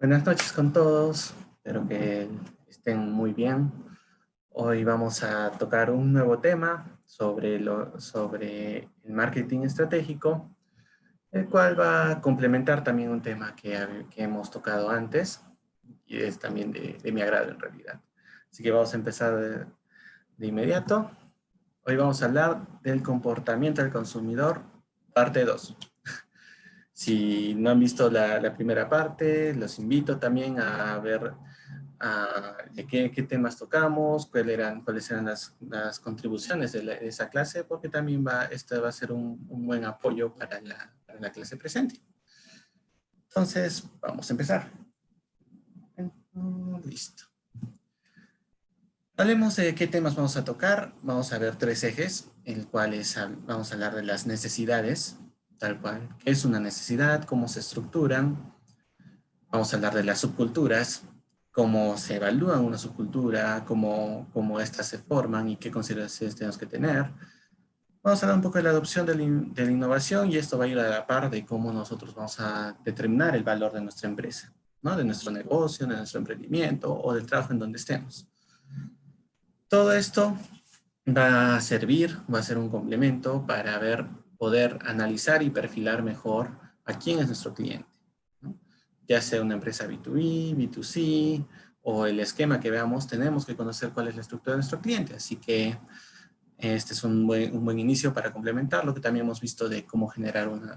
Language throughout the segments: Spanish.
Buenas noches con todos, espero que estén muy bien. Hoy vamos a tocar un nuevo tema sobre el marketing estratégico, el cual va a complementar también un tema que hemos tocado antes y es también de mi agrado en realidad. Así que vamos a empezar de inmediato. Hoy vamos a hablar del comportamiento del consumidor, parte 2. Si no han visto la primera parte, los invito también a ver de qué temas tocamos, cuáles eran las contribuciones de esa clase, porque también esto va a ser un buen apoyo para la clase presente. Entonces, vamos a empezar. Listo. Hablemos de qué temas vamos a tocar. Vamos a ver 3 ejes, en los cuales vamos a hablar de las necesidades, tal cual. ¿Qué es una necesidad? ¿Cómo se estructuran? Vamos a hablar de las subculturas, cómo se evalúa una subcultura, cómo éstas se forman y qué consideraciones tenemos que tener. Vamos a hablar un poco de la adopción de la innovación y esto va a ir a la par de cómo nosotros vamos a determinar el valor de nuestra empresa, ¿no? De nuestro negocio, de nuestro emprendimiento o del trabajo en donde estemos. Todo esto va a servir, va a ser un complemento para poder analizar y perfilar mejor a quién es nuestro cliente, ¿no? Ya sea una empresa B2B, B2C o el esquema que veamos, tenemos que conocer cuál es la estructura de nuestro cliente. Así que este es un buen inicio para complementar lo que también hemos visto de cómo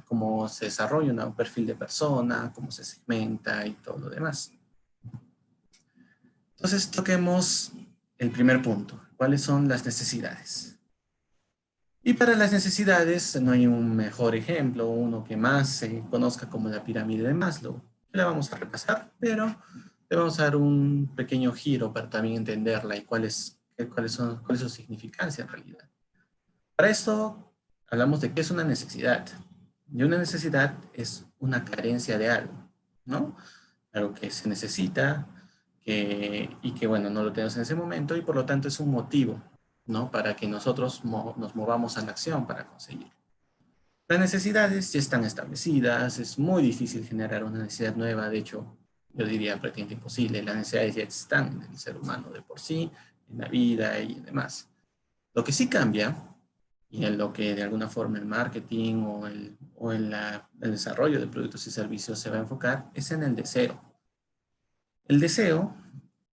cómo se desarrolla un perfil de persona, cómo se segmenta y todo lo demás. Entonces, toquemos el primer punto. ¿Cuáles son las necesidades? Y para las necesidades no hay un mejor ejemplo, uno que más se conozca como la pirámide de Maslow. La vamos a repasar, pero le vamos a dar un pequeño giro para también entenderla y cuál es su significancia en realidad. Para esto hablamos de qué es una necesidad. Y una necesidad es una carencia de algo, ¿no? Algo que se necesita y que, bueno, no lo tenemos en ese momento y por lo tanto es un motivo, ¿no? Para que nosotros nos movamos a la acción para conseguirlo. Las necesidades ya están establecidas, es muy difícil generar una necesidad nueva, de hecho, yo diría prácticamente imposible. Las necesidades ya están en el ser humano de por sí, en la vida y demás. Lo que sí cambia, y en lo que de alguna forma el marketing o el desarrollo de productos y servicios se va a enfocar, es en el deseo. El deseo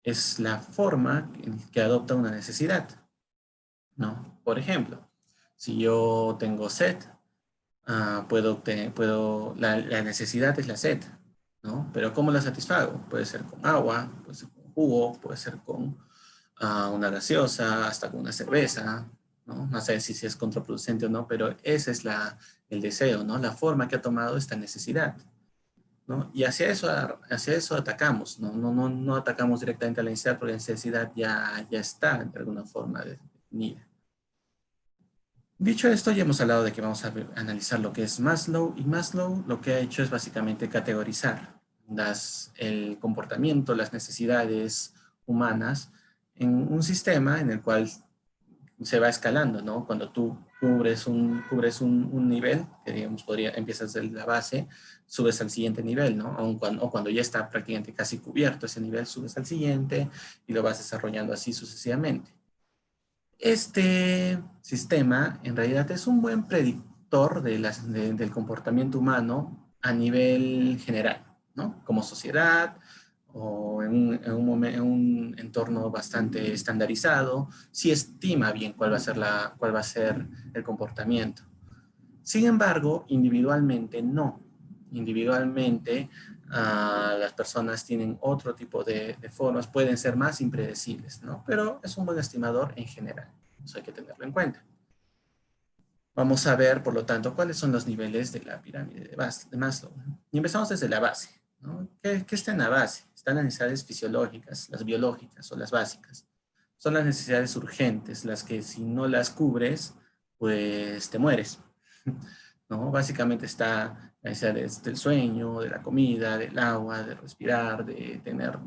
es la forma que adopta una necesidad, ¿no? Por ejemplo, si yo tengo sed, la necesidad es la sed, ¿no? Pero ¿cómo la satisfago? Puede ser con agua, puede ser con jugo, puede ser con una gaseosa, hasta con una cerveza, ¿no? No sé si es contraproducente o no, pero ese es el deseo, ¿no? La forma que ha tomado esta necesidad, ¿no? Y hacia eso atacamos, ¿no? No atacamos directamente a la necesidad porque la necesidad ya está de alguna forma definida. Dicho esto, ya hemos hablado de que vamos a analizar lo que es Maslow, y Maslow lo que ha hecho es básicamente categorizar el comportamiento, las necesidades humanas en un sistema en el cual se va escalando, ¿no? Cuando tú cubres un nivel, que digamos empiezas de la base, subes al siguiente nivel, ¿no? O cuando ya está prácticamente casi cubierto ese nivel, subes al siguiente y lo vas desarrollando así sucesivamente. Este sistema en realidad es un buen predictor del comportamiento humano a nivel general, ¿no? Como sociedad o en un entorno bastante estandarizado, sí estima bien cuál va a ser el comportamiento. Sin embargo, individualmente no. Individualmente, las personas tienen otro tipo de formas, pueden ser más impredecibles, ¿no? Pero es un buen estimador en general. Eso hay que tenerlo en cuenta. Vamos a ver, por lo tanto, cuáles son los niveles de la pirámide de Maslow. Y empezamos desde la base, ¿no? ¿Qué está en la base? Están las necesidades fisiológicas, las biológicas o las básicas. Son las necesidades urgentes, las que si no las cubres, pues te mueres, ¿no? Básicamente está la necesidad del sueño, de la comida, del agua, de respirar, de tener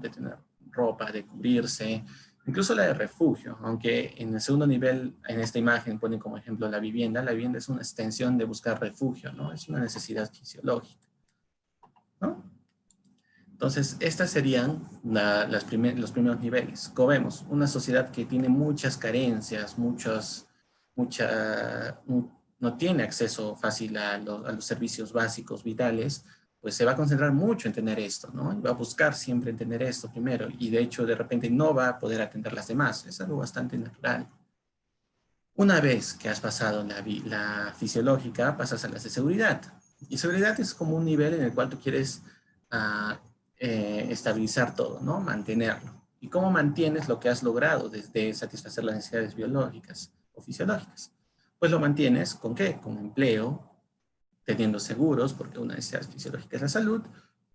ropa, de cubrirse, incluso la de refugio, aunque en el segundo nivel, en esta imagen ponen como ejemplo la vivienda es una extensión de buscar refugio, ¿no? Es una necesidad fisiológica, ¿no? Entonces, estas serían los primeros niveles. Como vemos, una sociedad que tiene muchas carencias, no tiene acceso fácil a los servicios básicos, vitales, pues se va a concentrar mucho en tener esto, ¿no? Y va a buscar siempre en tener esto primero, y de hecho, de repente no va a poder atender las demás. Es algo bastante natural. Una vez que has pasado la fisiológica, pasas a las de seguridad. Y seguridad es como un nivel en el cual tú quieres ah, estabilizar todo, ¿no? Mantenerlo. ¿Y cómo mantienes lo que has logrado desde satisfacer las necesidades biológicas o fisiológicas? Pues lo mantienes ¿con qué? Con empleo, teniendo seguros, porque una necesidad fisiológica es la salud,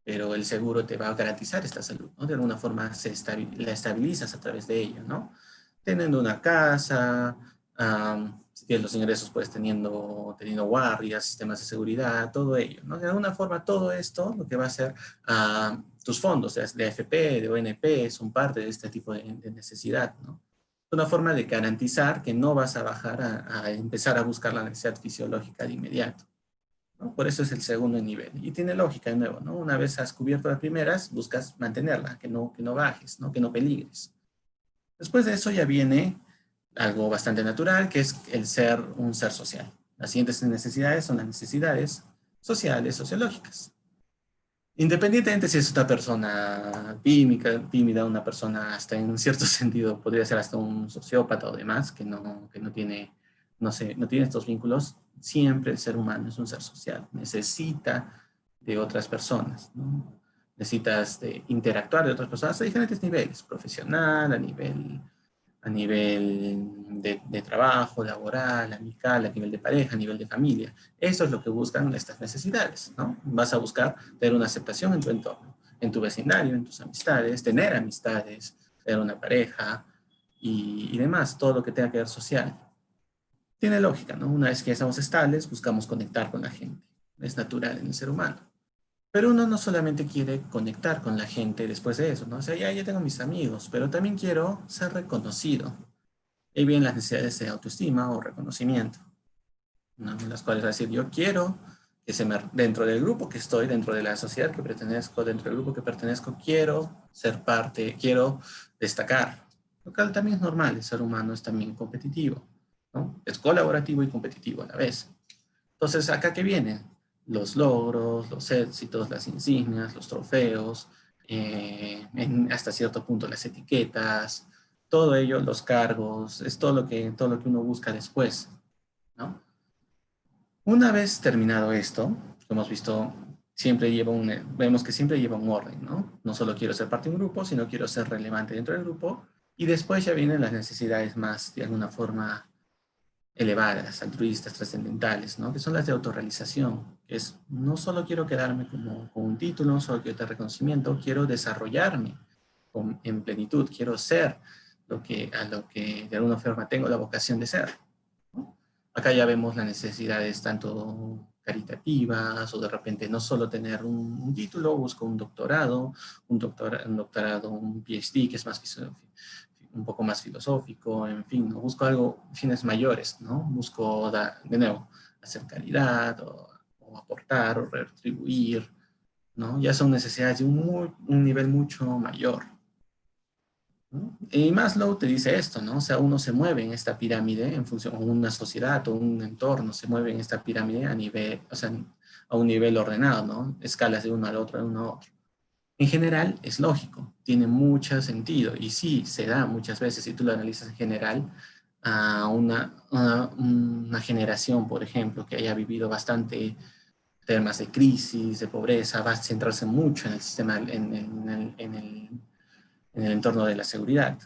pero el seguro te va a garantizar esta salud, ¿no? De alguna forma la estabilizas a través de ello, ¿no? Teniendo una casa, si tienes los ingresos, pues teniendo guardias, sistemas de seguridad, todo ello, ¿no? De alguna forma, todo esto, lo que va a hacer tus fondos de AFP, de ONP, son parte de este tipo de necesidad, ¿no? Una forma de garantizar que no vas a bajar a empezar a buscar la necesidad fisiológica de inmediato, ¿no? Por eso es el segundo nivel. Y tiene lógica de nuevo, ¿no? Una vez has cubierto las primeras, buscas mantenerla, que no bajes, ¿no? Que no peligres. Después de eso ya viene algo bastante natural, que es el ser un ser social. Las siguientes necesidades son las necesidades sociales, sociológicas. Independientemente si es una persona tímida, una persona hasta en un cierto sentido, podría ser hasta un sociópata o demás, que no tiene, no tiene estos vínculos, siempre el ser humano es un ser social. Necesita de otras personas, ¿no? Necesitas de interactuar de otras personas a diferentes niveles, profesional, a nivel de trabajo, laboral, amical, a nivel de pareja, a nivel de familia. Eso es lo que buscan estas necesidades, ¿no? Vas a buscar tener una aceptación en tu entorno, en tu vecindario, en tus amistades, tener amistades, tener una pareja y demás, todo lo que tenga que ver social. Tiene lógica, ¿no? Una vez que estamos estables, buscamos conectar con la gente. Es natural en el ser humano. Pero uno no solamente quiere conectar con la gente después de eso, ¿no? O sea, ya tengo mis amigos, pero también quiero ser reconocido. Y bien las necesidades de autoestima o reconocimiento, ¿no? Las cuales va a decir, yo quiero que dentro del grupo que estoy, dentro de la sociedad que pertenezco, dentro del grupo que pertenezco, quiero ser parte, quiero destacar. Lo cual también es normal, el ser humano es también competitivo, ¿no? Es colaborativo y competitivo a la vez. Entonces, ¿acá qué vienen? Los logros, los éxitos, las insignias, los trofeos, hasta cierto punto las etiquetas, todo ello, los cargos, es todo lo que uno busca después, ¿no? Una vez terminado esto, hemos visto, vemos que siempre lleva un orden, ¿no? No solo quiero ser parte de un grupo, sino quiero ser relevante dentro del grupo, y después ya vienen las necesidades más, de alguna forma, elevadas, altruistas, trascendentales, ¿no? Que son las de autorrealización. No solo quiero quedarme con un título, no solo quiero tener reconocimiento, quiero desarrollarme en plenitud, quiero ser a lo que de alguna forma tengo la vocación de ser, ¿no? Acá ya vemos las necesidades tanto caritativas o de repente no solo tener un título, busco un doctorado, un PhD que es más un poco más filosófico, en fin, ¿no? Busco algo, fines mayores, ¿no? Busco, de nuevo, hacer caridad o aportar o retribuir, ¿no? Ya son necesidades de un nivel mucho mayor, ¿no? Y Maslow te dice esto, ¿no? O sea, uno se mueve en esta pirámide en función, o una sociedad o un entorno se mueve en esta pirámide a nivel, o sea, a un nivel ordenado, ¿no? Escalas de uno al otro, de uno a otro. En general es lógico, tiene mucho sentido y sí, se da muchas veces, si tú lo analizas en general, a una generación, por ejemplo, que haya vivido bastante temas de crisis, de pobreza, va a centrarse mucho en el sistema, en el entorno de la seguridad,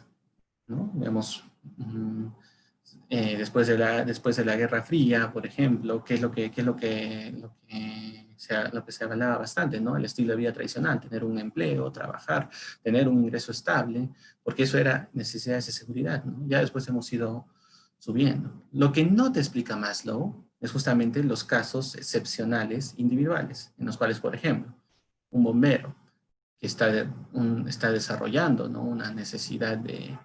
¿no? Vemos, después de la Guerra Fría, por ejemplo, qué es lo que se hablaba bastante, ¿no? El estilo de vida tradicional, tener un empleo, trabajar, tener un ingreso estable, porque eso era necesidades de seguridad, ¿no? Ya después hemos ido subiendo. Lo que no te explica Maslow es justamente los casos excepcionales individuales, en los cuales, por ejemplo, un bombero que está desarrollando, ¿no? Una necesidad de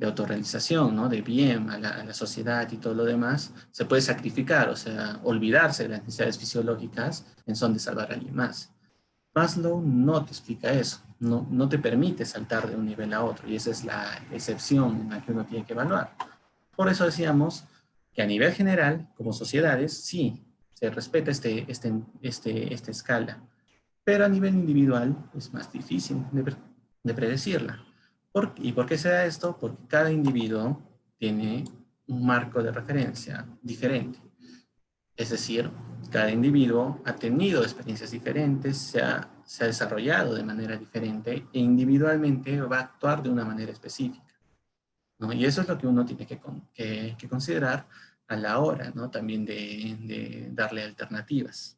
autorrealización, ¿no? De bien a la sociedad y todo lo demás, se puede sacrificar, o sea, olvidarse de las necesidades fisiológicas en son de salvar a alguien más. Maslow no te explica eso, no te permite saltar de un nivel a otro, y esa es la excepción en la que uno tiene que evaluar. Por eso decíamos que a nivel general, como sociedades, sí, se respeta esta escala, pero a nivel individual es más difícil de predecirla. ¿Y por qué se da esto? Porque cada individuo tiene un marco de referencia diferente. Es decir, cada individuo ha tenido experiencias diferentes, se ha desarrollado de manera diferente e individualmente va a actuar de una manera específica, ¿no? Y eso es lo que uno tiene que considerar a la hora, ¿no? También de darle alternativas.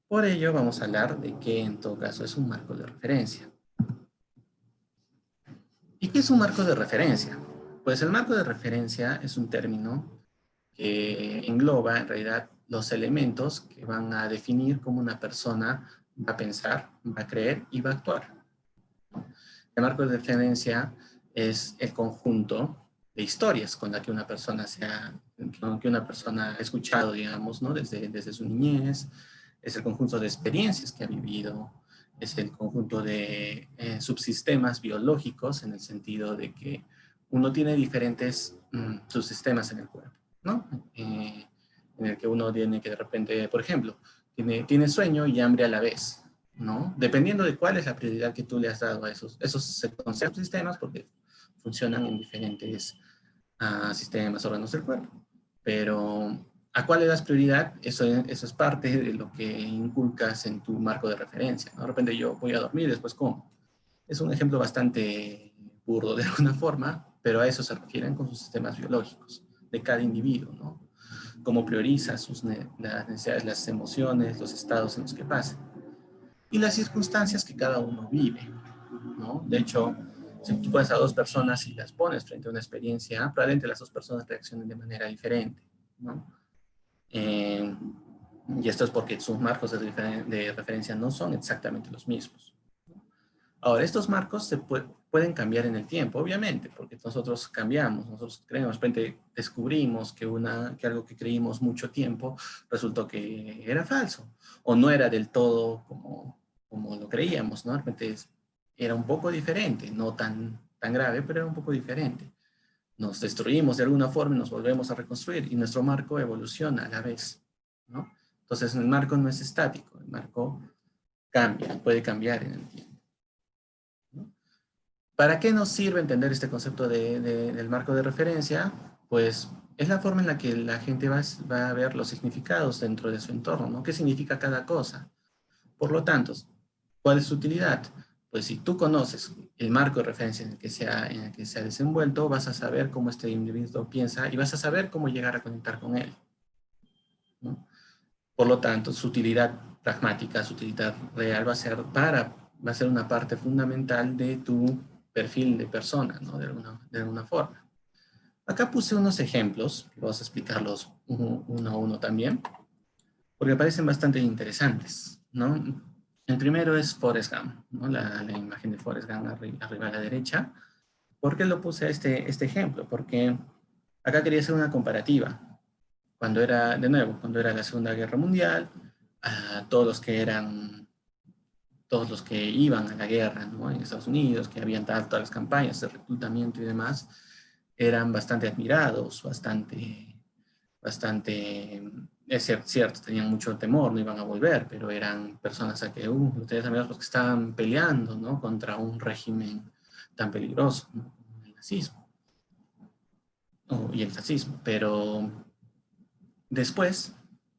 Por ello vamos a hablar de que en todo caso es un marco de referencia. ¿Y qué es un marco de referencia? Pues el marco de referencia es un término que engloba en realidad los elementos que van a definir cómo una persona va a pensar, va a creer y va a actuar. El marco de referencia es el conjunto de historias con la que una persona ha escuchado, digamos, ¿no? Desde su niñez, es el conjunto de experiencias que ha vivido, es el conjunto de subsistemas biológicos en el sentido de que uno tiene diferentes subsistemas en el cuerpo, ¿no? En el que uno tiene que de repente, por ejemplo, tiene sueño y hambre a la vez, ¿no? Dependiendo de cuál es la prioridad que tú le has dado a esos se consideran sistemas porque funcionan en diferentes sistemas, órganos del cuerpo. Pero ¿a cuál le das prioridad? Eso es parte de lo que inculcas en tu marco de referencia, ¿no? De repente yo voy a dormir y después como. Es un ejemplo bastante burdo de alguna forma, pero a eso se refieren con sus sistemas biológicos de cada individuo, ¿no? Cómo prioriza las necesidades, las emociones, los estados en los que pasa y las circunstancias que cada uno vive, ¿no? De hecho, si tú pones a dos personas y las pones frente a una experiencia, probablemente las dos personas reaccionen de manera diferente, ¿no? Eh, y esto es porque sus marcos de referencia no son exactamente los mismos. Ahora, estos marcos pueden cambiar en el tiempo, obviamente, porque nosotros cambiamos, nosotros creemos, de repente descubrimos que algo que creímos mucho tiempo resultó que era falso, o no era del todo como lo creíamos, ¿no? De repente era un poco diferente, no tan grave, pero era un poco diferente. Nos destruimos de alguna forma y nos volvemos a reconstruir, y nuestro marco evoluciona a la vez, ¿no? Entonces, el marco no es estático, el marco cambia, puede cambiar en el tiempo. ¿Para qué nos sirve entender este concepto del marco de referencia? Pues es la forma en la que la gente va a ver los significados dentro de su entorno, ¿no? ¿Qué significa cada cosa? Por lo tanto, ¿cuál es su utilidad? Pues si tú conoces el marco de referencia en el que se ha desenvuelto, vas a saber cómo este individuo piensa y vas a saber cómo llegar a conectar con él, ¿no? Por lo tanto, su utilidad pragmática, su utilidad real va a ser una parte fundamental de tu perfil de persona, ¿no? De alguna forma. Acá puse unos ejemplos, vamos a explicarlos uno a uno también, porque parecen bastante interesantes, ¿no? El primero es Forrest Gump, ¿no? La imagen de Forrest Gump arriba a la derecha. ¿Por qué lo puse este ejemplo? Porque acá quería hacer una comparativa. Cuando era la Segunda Guerra Mundial, todos los que iban a la guerra, ¿no? En Estados Unidos, que habían todas las campañas de reclutamiento y demás, eran bastante admirados, es cierto, tenían mucho temor, no iban a volver, pero eran personas a que, los tenías admirados porque estaban peleando, ¿no? Contra un régimen tan peligroso, ¿no? Como el nazismo y el fascismo. Pero después,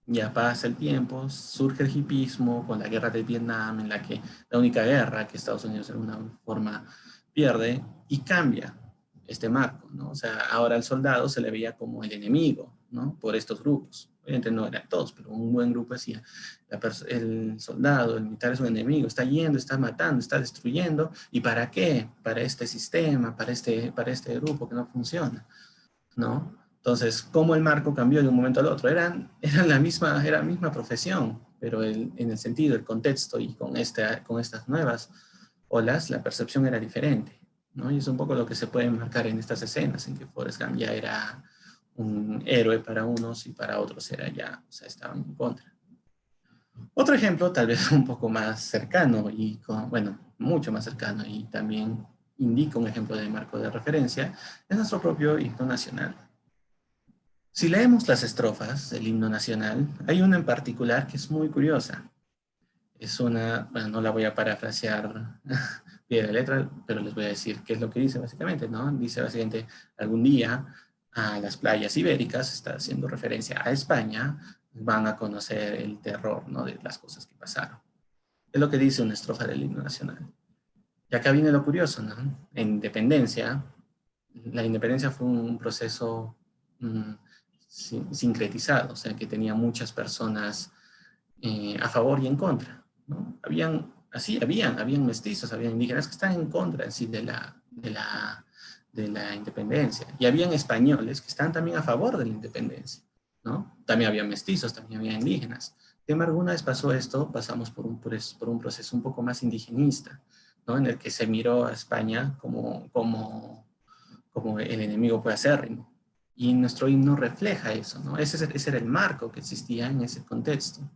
ya pasa el tiempo, surge el hipismo con la guerra de Vietnam, en la que la única guerra que Estados Unidos de alguna forma pierde, y cambia este marco, ¿no? O sea, ahora al soldado se le veía como el enemigo, ¿no? Por estos grupos. Obviamente no eran todos, pero un buen grupo decía, el soldado, el militar es un enemigo, está yendo, está matando, está destruyendo, ¿y para qué? Para este sistema, para este grupo que no funciona, ¿no? Entonces, ¿cómo el marco cambió de un momento al otro? Era la misma profesión, pero en el sentido, el contexto y con estas nuevas olas, la percepción era diferente, ¿no? Y es un poco lo que se puede marcar en estas escenas, en que Forrest Gump ya era un héroe para unos y para otros era ya, o sea, estaban en contra. Otro ejemplo, tal vez un poco más cercano y, bueno, mucho más cercano y también indica un ejemplo de marco de referencia, es nuestro propio himno nacional. Si leemos las estrofas del himno nacional, hay una en particular que es muy curiosa. Es una, bueno, no la voy a parafrasear pie de la letra, pero les voy a decir qué es lo que dice básicamente, ¿no? Dice básicamente, algún día a las playas ibéricas, está haciendo referencia a España, van a conocer el terror, ¿no? De las cosas que pasaron. Es lo que dice una estrofa del himno nacional. Y acá viene lo curioso, ¿no? En independencia, la independencia fue un proceso mmm, sincretizado, o sea, que tenía muchas personas a favor y en contra, ¿no? Habían mestizos, habían indígenas que estaban en contra en sí de la independencia. Y habían españoles que estaban también a favor de la independencia, ¿no? También había mestizos, también había indígenas. Sin embargo, una vez pasó esto, pasamos por un proceso un poco más indigenista, ¿no? En el que se miró a España como el enemigo puede acérrimo. Y nuestro himno refleja eso, ¿no? Ese era el marco que existía en ese contexto.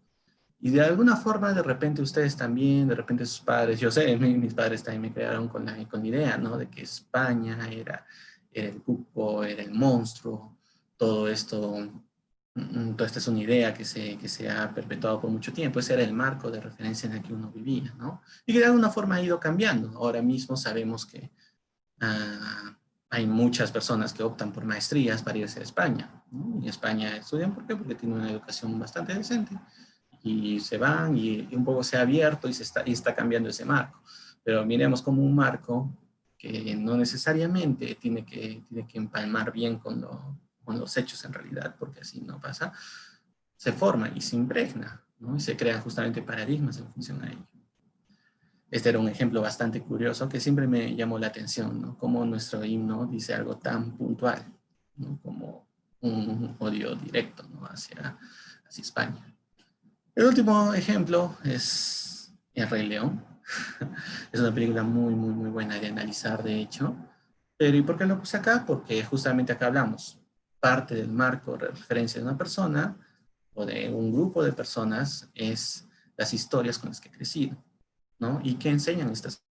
Y de alguna forma, de repente ustedes también, de repente sus padres, yo sé, mis padres también me crearon con la idea, ¿no? De que España era el cuco, era el monstruo, todo esto, toda esta es una idea que se ha perpetuado por mucho tiempo, ese era el marco de referencia en el que uno vivía, ¿no? Y que de alguna forma ha ido cambiando. Ahora mismo sabemos que hay muchas personas que optan por maestrías para irse a España, ¿no? Y España estudian, ¿por qué? Porque tienen una educación bastante decente y se van y un poco se ha abierto y está cambiando ese marco. Pero miremos como un marco que no necesariamente tiene que empalmar bien con los hechos en realidad, porque así no pasa, se forma y se impregna, ¿no? Y se crean justamente paradigmas en función a ello. Este era un ejemplo bastante curioso que siempre me llamó la atención, ¿no? Cómo nuestro himno dice algo tan puntual, ¿no? Como un odio directo, ¿no? Hacia España. El último ejemplo es El Rey León. Es una película muy buena de analizar, de hecho. Pero ¿y por qué lo puse acá? Porque justamente acá hablamos parte del marco de referencia de una persona o de un grupo de personas es las historias con las que he crecido, ¿no? Y qué enseñan estas.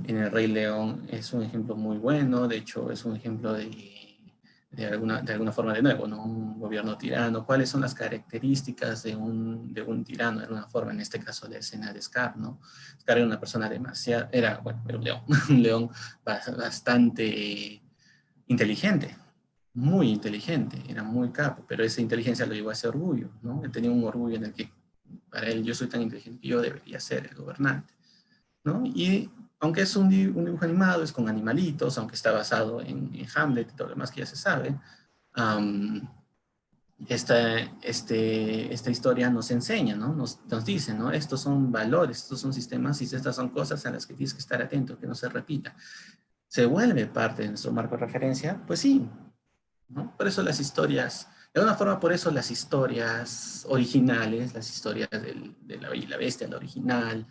En El Rey León es un ejemplo muy bueno, de hecho es un ejemplo de alguna forma de nuevo, ¿no? Un gobierno tirano. ¿Cuáles son las características de un tirano? De alguna forma, en este caso la escena de Scar, ¿no? Scar era una persona demasiado, era un león, un león bastante inteligente, muy inteligente, era muy capo, pero esa inteligencia lo llevó a ese orgullo, ¿no? Él tenía un orgullo en el que para él yo soy tan inteligente que yo debería ser el gobernante, ¿no? Y aunque es un dibujo animado, es con animalitos, aunque está basado en Hamlet y todo lo demás que ya se sabe, um, esta historia nos enseña, ¿no? Nos dice, ¿no? Estos son valores, estos son sistemas y estas son cosas a las que tienes que estar atento, que no se repita. ¿Se vuelve parte de nuestro marco de referencia? Pues sí, ¿no? Por eso las historias, de alguna forma por eso las historias originales, las historias de La Bella y la Bestia, la original,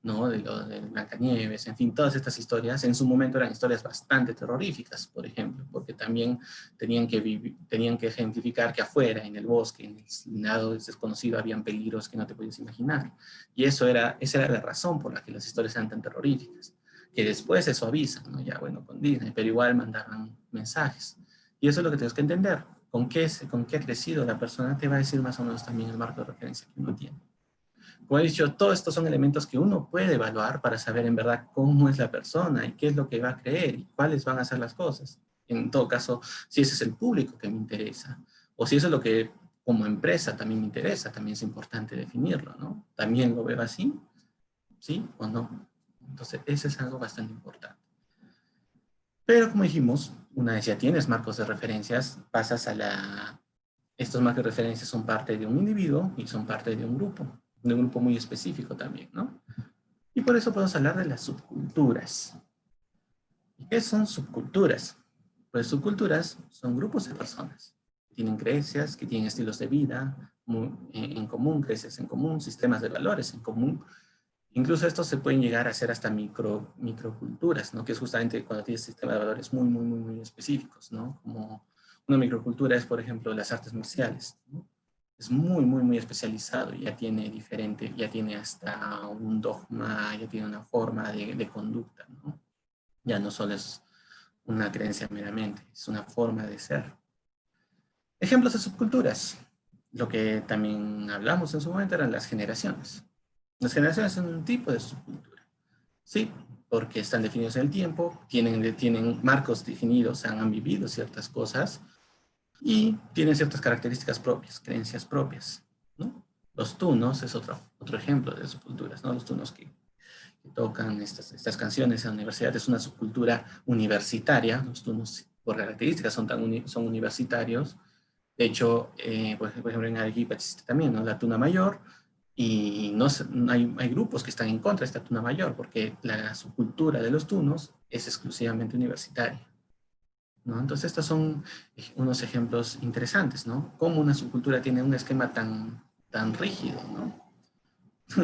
¿no? De Blancanieves, en fin, todas estas historias en su momento eran historias bastante terroríficas, por ejemplo, porque también tenían que ejemplificar que afuera, en el bosque, en el lado desconocido, habían peligros que no te podías imaginar. Y esa era la razón por la que las historias eran tan terroríficas, que después se suavizan, ¿no? Ya bueno, con Disney, pero igual mandaban mensajes. Y eso es lo que tienes que entender. Con qué ha crecido la persona te va a decir más o menos también el marco de referencia que uno tiene. Como he dicho, todos estos son elementos que uno puede evaluar para saber en verdad cómo es la persona y qué es lo que va a creer y cuáles van a ser las cosas. En todo caso, si ese es el público que me interesa o si eso es lo que como empresa también me interesa, también es importante definirlo, ¿no? ¿También lo veo así? ¿Sí o no? Entonces, eso es algo bastante importante. Pero como dijimos, una vez ya tienes marcos de referencias, pasas a estos marcos de referencias son parte de un individuo y son parte de un grupo muy específico también, ¿no? Y por eso podemos hablar de las subculturas. ¿Y qué son subculturas? Pues subculturas son grupos de personas que tienen creencias, que tienen estilos de vida en común, creencias en común, sistemas de valores en común. Incluso estos se pueden llegar a hacer hasta microculturas, ¿no? Que es justamente cuando tienes sistemas de valores muy específicos, ¿no? Como una microcultura es, por ejemplo, las artes marciales, ¿no? es muy, muy, muy especializado, ya tiene diferente, ya tiene hasta un dogma, ya tiene una forma de conducta, ¿no? Ya no solo es una creencia meramente, es una forma de ser. Ejemplos de subculturas. Lo que también hablamos en su momento eran las generaciones. Las generaciones son un tipo de subcultura. Sí, porque están definidos en el tiempo, tienen marcos definidos, han vivido ciertas cosas y tienen ciertas características propias, creencias propias, ¿no? Los tunos es otro ejemplo de subculturas, ¿no? Los tunos que tocan estas canciones en la universidad es una subcultura universitaria. Los tunos por características son universitarios. De hecho, por ejemplo, en Arequipa existe también, ¿no? La tuna mayor, y no, hay grupos que están en contra de esta tuna mayor, porque la subcultura de los tunos es exclusivamente universitaria, ¿no? Entonces, estos son unos ejemplos interesantes, ¿no? Cómo una subcultura tiene un esquema tan rígido, ¿no?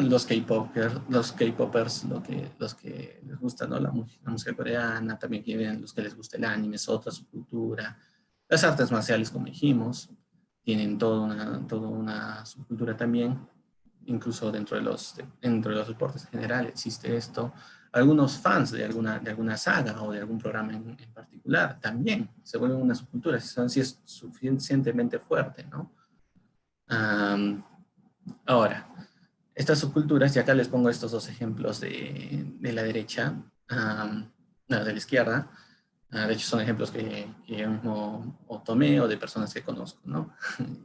Los K-popers, los que les gusta, ¿no? La música coreana, también tienen los que les gusta el anime, es otra subcultura. Las artes marciales, como dijimos, tienen toda una subcultura también, incluso dentro de los deportes en general existe esto. Algunos fans de alguna saga o de algún programa en particular también se vuelven una subcultura, si es suficientemente fuerte, ¿no? Ahora, estas subculturas, y acá les pongo estos dos ejemplos de la derecha, no, de la izquierda. De hecho, son ejemplos que yo mismo o tomé o de personas que conozco, ¿no?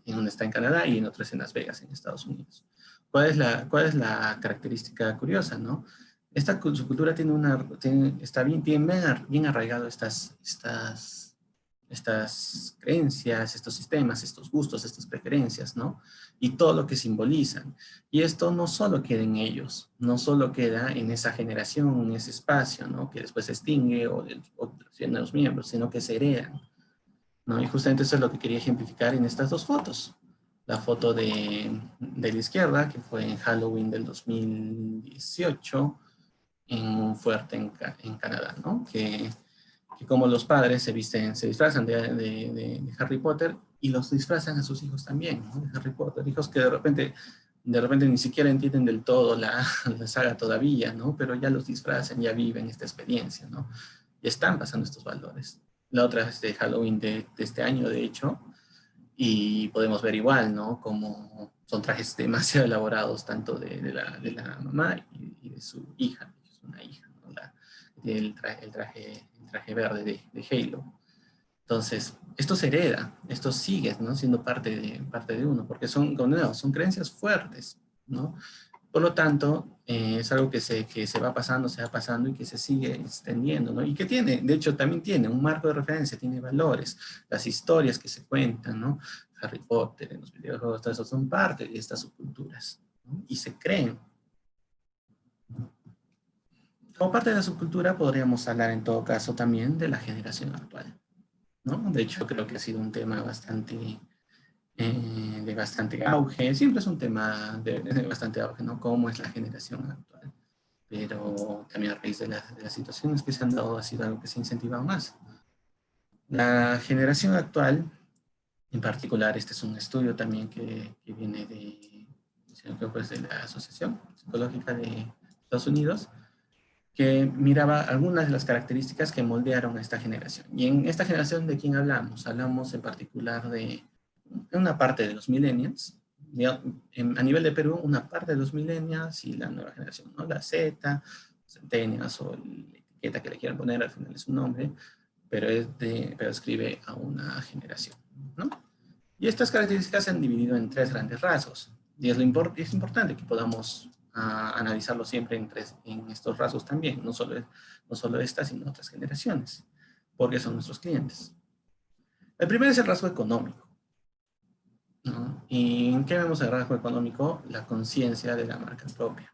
En uno está en Canadá y en otro es en Las Vegas, en Estados Unidos. ¿Cuál es la característica curiosa, no? Esta subcultura está bien arraigado estas creencias, estos sistemas, estos gustos, estas preferencias, ¿no? Y todo lo que simbolizan. Y esto no solo queda en ellos, no solo queda en esa generación, en ese espacio, ¿no? Que después se extingue o tienen los miembros, sino que se heredan, ¿no? Y justamente eso es lo que quería ejemplificar en estas dos fotos. La foto de la izquierda, que fue en Halloween del 2018, en un fuerte en Canadá, ¿no? Que como los padres se disfrazan de Harry Potter y los disfrazan a sus hijos también, ¿no? De Harry Potter, hijos que de repente ni siquiera entienden del todo la saga todavía, ¿no? Pero ya los disfrazan, ya viven esta experiencia, ¿no? Y están pasando estos valores. La otra es de Halloween de este año, de hecho, y podemos ver igual, ¿no? Como son trajes demasiado elaborados, tanto de la mamá y de su hija, que es una hija, ¿no? El traje verde de Halo. Entonces, esto se hereda, esto sigue, ¿no? Siendo parte de uno, porque son creencias fuertes, ¿no? Por lo tanto, es algo que se va pasando y que se sigue extendiendo, ¿no? Y que tiene, de hecho, también tiene un marco de referencia, tiene valores, las historias que se cuentan, ¿no? Harry Potter, en los videojuegos, todo eso son parte de estas subculturas, ¿no? Y se creen. Como parte de la subcultura podríamos hablar en todo caso también de la generación actual, ¿no? De hecho, creo que ha sido un tema de bastante auge. Siempre es un tema de bastante auge, ¿no? ¿Cómo es la generación actual? Pero también a raíz de las situaciones que se han dado ha sido algo que se ha incentivado más. La generación actual, en particular, este es un estudio también que viene pues, de la Asociación Psicológica de Estados Unidos, que miraba algunas de las características que moldearon a esta generación. Y en esta generación, ¿de quién hablamos? Hablamos en particular de una parte de los millennials, a nivel de Perú, una parte de los millennials y la nueva generación, ¿no? La Z, centennials o la etiqueta que le quieran poner, al final es un nombre, pero escribe a una generación, ¿no? Y estas características se han dividido en tres grandes rasgos. Y es importante que podamos analizarlo siempre en estos rasgos también, no solo estas, sino otras generaciones, porque son nuestros clientes. El primero es el rasgo económico, ¿no? ¿Y en qué vemos el rasgo económico? La conciencia de la marca propia.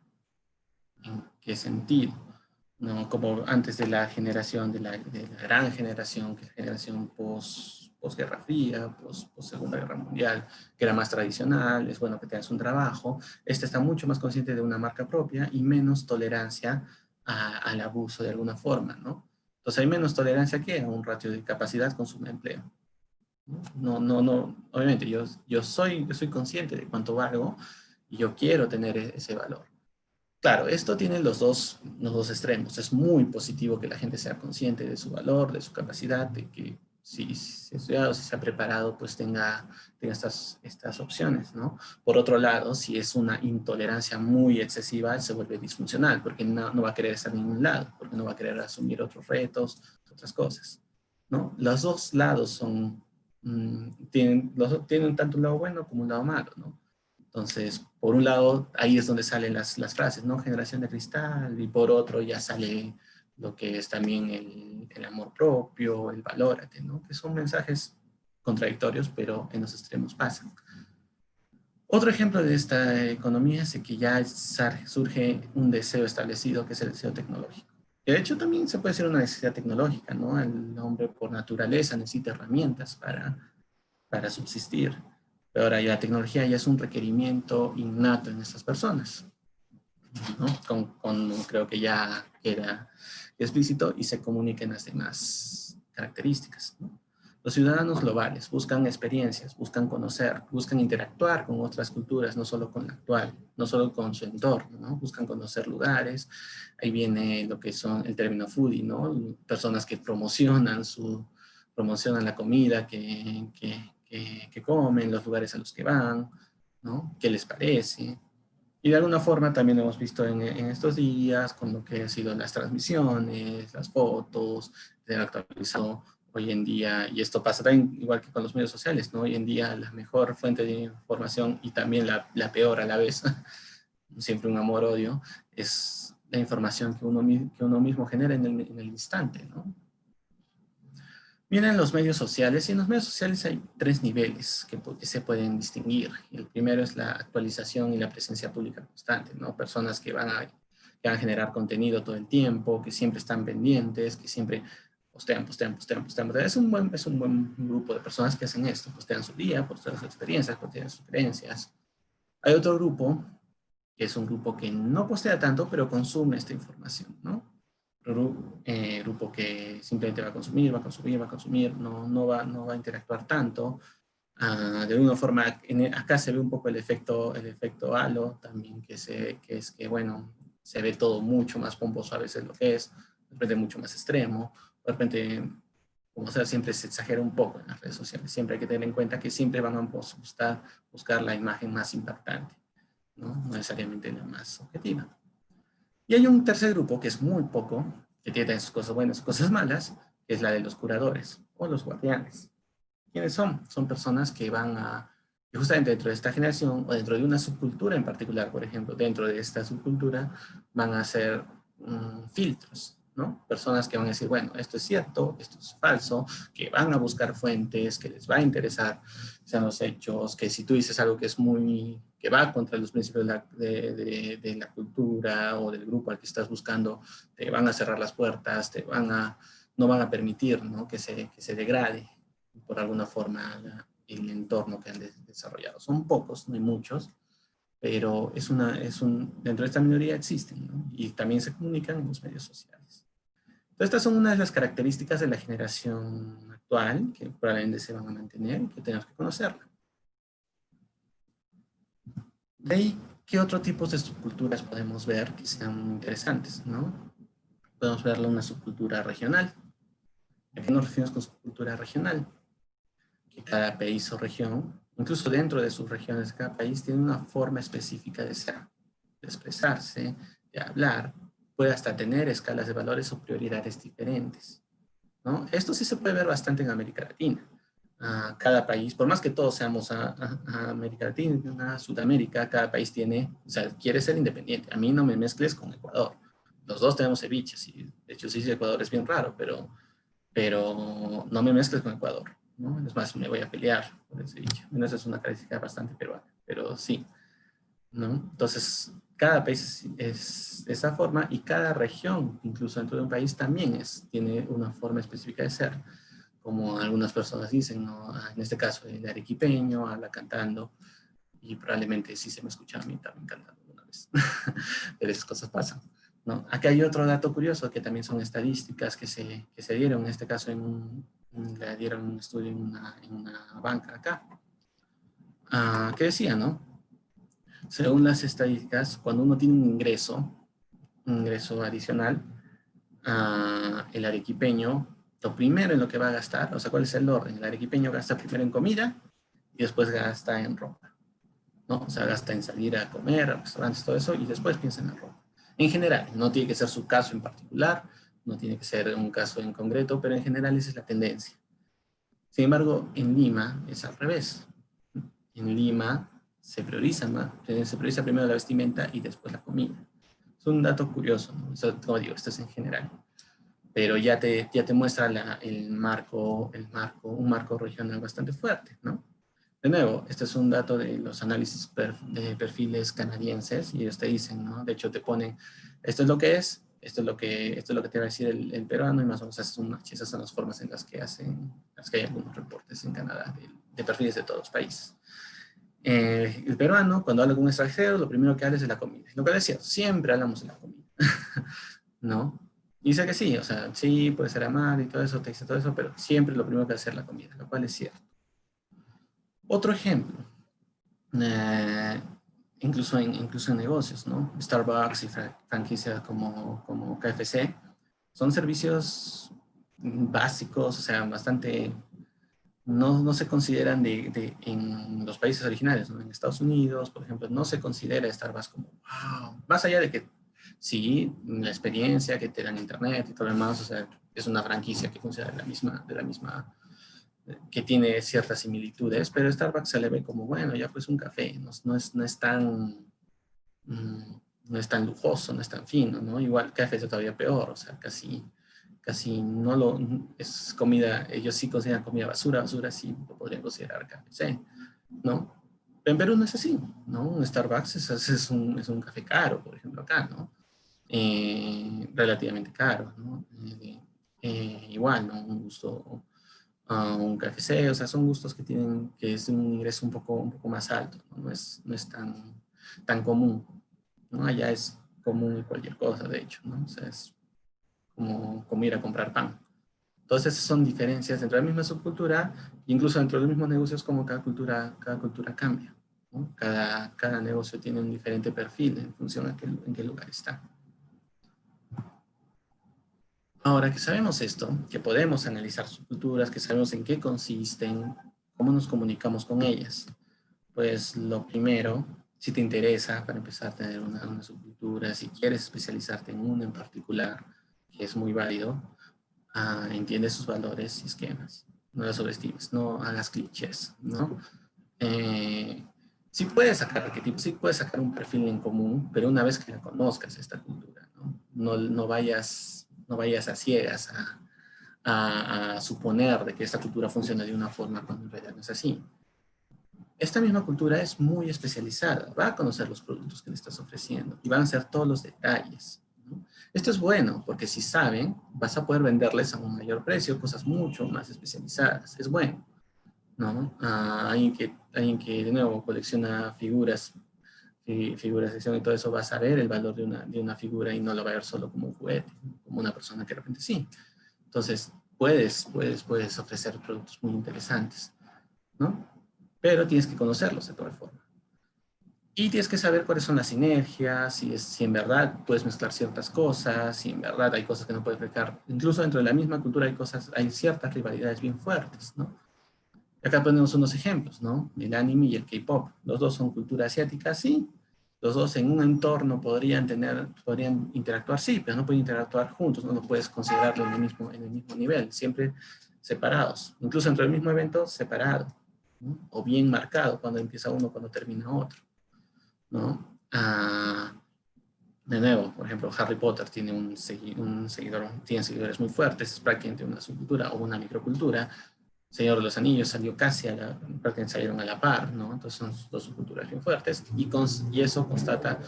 ¿En qué sentido? ¿No? Como antes de la generación, de la gran generación, que es la generación posguerra fría, post Segunda Guerra Mundial, que era más tradicional, es bueno que tengas un trabajo. Este está mucho más consciente de una marca propia y menos tolerancia al abuso de alguna forma, ¿no? Entonces hay menos tolerancia que a un ratio de capacidad consumo-empleo. Obviamente yo soy consciente de cuánto valgo y yo quiero tener ese valor. Claro, esto tiene los dos extremos. Es muy positivo que la gente sea consciente de su valor, de su capacidad, de que si ha estudiado, si se ha preparado, pues tenga estas opciones, ¿no? Por otro lado, si es una intolerancia muy excesiva, se vuelve disfuncional, porque no va a querer estar en ningún lado, porque no va a querer asumir otros retos, otras cosas, ¿no? Los dos lados tienen tanto un lado bueno como un lado malo, ¿no? Entonces, por un lado, ahí es donde salen las frases, ¿no? Generación de cristal, y por otro ya sale lo que es también el amor propio, el valórate, ¿no? Que son mensajes contradictorios, pero en los extremos pasan. Otro ejemplo de esta economía es que ya surge un deseo establecido, que es el deseo tecnológico. De hecho, también se puede decir una necesidad tecnológica, ¿no? El hombre por naturaleza necesita herramientas para subsistir. Pero ahora ya la tecnología ya es un requerimiento innato en estas personas, ¿no? Creo que ya queda explícito y se comunican las demás características, ¿no? Los ciudadanos globales buscan experiencias, buscan conocer, buscan interactuar con otras culturas, no solo con la actual, no solo con su entorno, ¿no? Buscan conocer lugares. Ahí viene lo que son el término foodie, ¿no? Personas que promocionan la comida que comen, los lugares a los que van, ¿no? ¿Qué les parece? Y de alguna forma también lo hemos visto en estos días con lo que han sido las transmisiones, las fotos, se ha actualizado hoy en día, y esto pasa también igual que con los medios sociales, ¿no? Hoy en día la mejor fuente de información y también la peor a la vez, siempre un amor-odio, es la información que uno mismo genera en el instante, ¿no? Vienen los medios sociales, y en los medios sociales hay tres niveles que se pueden distinguir. El primero es la actualización y la presencia pública constante, ¿no? Personas que van a generar contenido todo el tiempo, que siempre están pendientes, que siempre postean. Es un buen grupo de personas que hacen esto, postean su día, postean sus experiencias, postean sus creencias. Hay otro grupo, que es un grupo que no postea tanto, pero consume esta información, ¿no? Grupo que simplemente va a consumir, no va a interactuar tanto. De alguna forma, acá se ve un poco el efecto halo también, bueno, se ve todo mucho más pomposo a veces lo que es, de repente mucho más extremo, de repente, como sea, siempre se exagera un poco en las redes sociales. Siempre hay que tener en cuenta que siempre van a buscar la imagen más impactante, no necesariamente la más objetiva. Y hay un tercer grupo que es muy poco, que tiene sus cosas buenas, sus cosas malas, que es la de los curadores o los guardianes. ¿Quiénes son? Son personas que justamente dentro de esta generación o dentro de una subcultura en particular, por ejemplo, dentro de esta subcultura van a hacer filtros, ¿no? Personas que van a decir, bueno, esto es cierto, esto es falso, que van a buscar fuentes, que les va a interesar, sean los hechos, que si tú dices algo que va contra los principios de la cultura o del grupo al que estás buscando, te van a cerrar las puertas, no van a permitir, ¿no? que se degrade por alguna forma el entorno que han desarrollado. Son pocos, no hay muchos, pero dentro de esta minoría existen, ¿no? Y también se comunican en los medios sociales. Entonces, estas son una de las características de la generación actual, que probablemente se van a mantener y que tenemos que conocerla. De ahí, ¿qué otros tipos de subculturas podemos ver que sean interesantes, ¿no? Podemos verla una subcultura regional. ¿A qué nos referimos con subcultura regional? Que cada país o región, incluso dentro de sus regiones, cada país tiene una forma específica de ser, de expresarse, de hablar, puede hasta tener escalas de valores o prioridades diferentes, ¿no? Esto sí se puede ver bastante en América Latina. Cada país, por más que todos seamos a América Latina, a Sudamérica, cada país quiere ser independiente. A mí no me mezcles con Ecuador. Los dos tenemos ceviches, y de hecho sí, Ecuador es bien raro, pero no me mezcles con Ecuador, ¿no? Es más, me voy a pelear por el ceviche. Bueno, esa es una característica bastante peruana, pero sí, ¿no? Entonces, cada país es de esa forma, y cada región, incluso dentro de un país, también tiene una forma específica de ser, como algunas personas dicen, ¿no? En este caso, el arequipeño habla cantando, y probablemente sí se me escucha a mí también cantando una vez, pero esas cosas pasan. ¿no? Acá hay otro dato curioso que también son estadísticas que se dieron, en este caso le dieron un estudio en una banca acá, que decía, ¿no? Según las estadísticas, cuando uno tiene un ingreso adicional, el arequipeño, lo primero en lo que va a gastar, o sea, ¿cuál es el orden? El arequipeño gasta primero en comida y después gasta en ropa, ¿no? O sea, gasta en salir a comer, a restaurantes, todo eso, y después piensa en la ropa. En general, no tiene que ser su caso en particular, no tiene que ser un caso en concreto, pero en general esa es la tendencia. Sin embargo, en Lima es al revés. En Lima se prioriza más, se prioriza primero la vestimenta y después la comida. Es un dato curioso, ¿no? Eso, como digo, esto es en general. Pero ya te muestra un marco regional bastante fuerte, ¿no? De nuevo, este es un dato de los análisis de perfiles canadienses y ellos te dicen, ¿no? De hecho, te ponen, esto es lo que es, esto es lo que te va a decir el peruano y más o menos esas son las formas en las que hay algunos reportes en Canadá de perfiles de todos los países. El peruano, cuando habla con un extranjero, lo primero que habla es de la comida. Lo que decía, siempre hablamos de la comida, ¿no? Y dice que sí, o sea, sí, puede ser amar y todo eso, te dice todo eso, pero siempre lo primero que hace es la comida, lo cual es cierto. Otro ejemplo, incluso en negocios, ¿no? Starbucks y franquicias como KFC son servicios básicos, o sea, bastante, no se consideran en los países originales, ¿no? En Estados Unidos, por ejemplo, no se considera Starbucks como, wow, más allá de que sí, la experiencia que te dan internet y todo lo demás, o sea, es una franquicia que funciona de la misma que tiene ciertas similitudes, pero Starbucks se le ve como, bueno, ya pues un café, no es tan, no es tan lujoso, no es tan fino, ¿no? Igual café es todavía peor, o sea, casi no lo, es comida, ellos sí consideran comida basura sí lo podrían considerar café, ¿no? Pero en Perú no es así, ¿no? Un Starbucks es un café caro, por ejemplo, acá, ¿no? Relativamente caro, ¿no? Igual, ¿no? Un gusto un KFC, o sea, son gustos que es un ingreso un poco más alto, ¿no? No es tan común, ¿no? Allá es común y cualquier cosa, de hecho, ¿no? O sea, es como ir a comprar pan. Entonces, esas son diferencias dentro de la misma subcultura, incluso dentro de los mismos negocios, como cada cultura cambia, ¿no? Cada negocio tiene un diferente perfil en función a en qué lugar está. Ahora que sabemos esto, que podemos analizar subculturas, que sabemos en qué consisten, cómo nos comunicamos con ellas, pues lo primero, si te interesa para empezar a tener una subcultura, si quieres especializarte en una en particular, que es muy válido, entiende sus valores y esquemas. No las sobreestimes, no hagas clichés, ¿no? Sí puedes sacar arquetipos, sí puedes sacar un perfil en común, pero una vez que la conozcas esta cultura, no vayas a ciegas a suponer de que esta cultura funciona de una forma cuando en realidad no es así. Esta misma cultura es muy especializada, va a conocer los productos que le estás ofreciendo y van a ser todos los detalles, ¿no? Esto es bueno porque si saben, vas a poder venderles a un mayor precio cosas mucho más especializadas. Es bueno, ¿no? Alguien que de nuevo colecciona figuras de acción y todo eso va a saber el valor de una figura y no lo va a ver solo como un juguete, como una persona que de repente sí. Entonces, puedes ofrecer productos muy interesantes, ¿no? Pero tienes que conocerlos de todas formas. Y tienes que saber cuáles son las sinergias, si en verdad puedes mezclar ciertas cosas, si en verdad hay cosas que no puedes mezclar. Incluso dentro de la misma cultura hay ciertas rivalidades bien fuertes, ¿no? Acá ponemos unos ejemplos, ¿no? El anime y el K-pop. Los dos son cultura asiática, sí. Los dos en un entorno podrían interactuar, sí, pero no pueden interactuar juntos, no lo puedes considerarlo en el mismo nivel, siempre separados. Incluso dentro del mismo evento, separado, ¿no? O bien marcado cuando empieza uno, cuando termina otro, ¿no? De nuevo, por ejemplo, Harry Potter tiene tiene seguidores muy fuertes, es prácticamente una subcultura o una microcultura. Señor de los Anillos salió prácticamente salieron a la par, ¿no? Entonces son dos subculturas bien fuertes y eso constata,